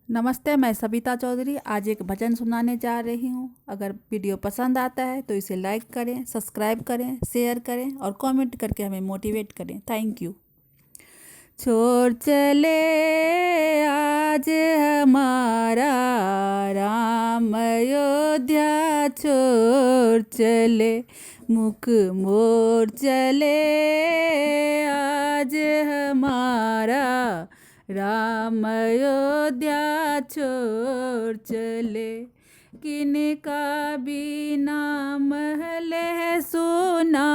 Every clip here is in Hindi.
नमस्ते, मैं सबिता चौधरी आज एक भजन सुनाने जा रही हूँ। अगर वीडियो पसंद आता है तो इसे लाइक करें, सब्सक्राइब करें, शेयर करें और कमेंट करके हमें मोटिवेट करें। Thank you. छोड़ चले आज हमारा राम अयोध्या, छोड़ चले मुख मोर चले आज हमारा राम अयोध्या, छोड़ चले। किनका बिना महल है सोना,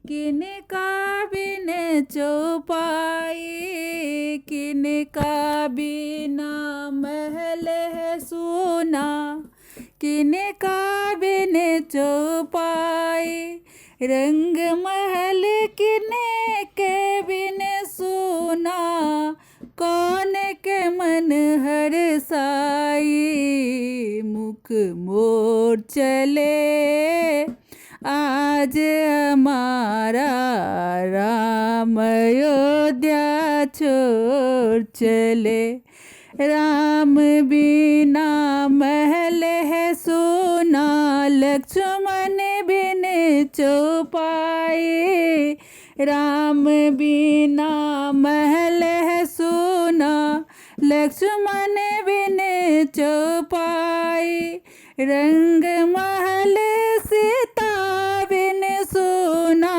किनका बिन चौपाई, किनका बिना महल है सोना, किनका बिन चौपाई। रंग महल किने के बिन सोना, कौन के मन हर साई। मुख मोर चले आज हमारा राम अयोध्या, छोड़ चले। राम बिना महल है सोना, लक्ष्मण बिन चौपाई। राम बिना महल है सोना, लक्ष्मण बिन चौपाई। रंग महल सीता बिन सोना,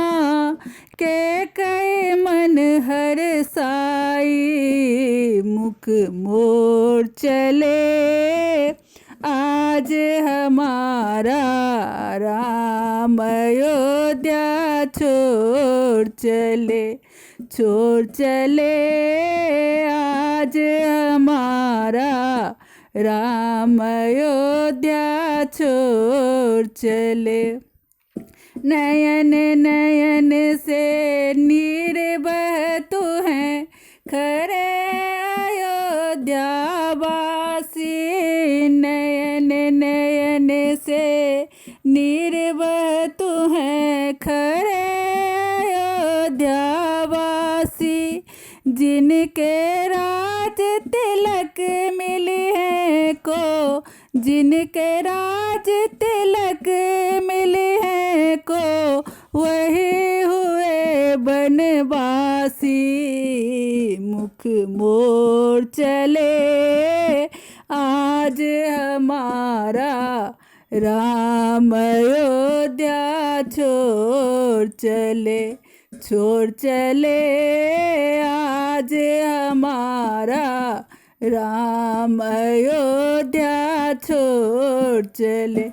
के कई मन हर साई। मुख मोर चले आज हमारा राम अयोध्या, छोड़ चले। छोड़ चले आज हमारा राम अयोध्या, छोड़ चले। नयन नयन से नीर बहतु हैं खरे अयोध्या वासी। नयन नयन से नीर बहतु हैं खरे अयोध्या वासी। जिनके राज तिलक मिली है को, जिनके राज तिलक मिली है को, वही हुए बनवासी। मुख मोर चले आज हमारा राम अयोध्या, छोड़ चले। छोड़ चले आज हमारा राम अयोध्या, छोड़ चले।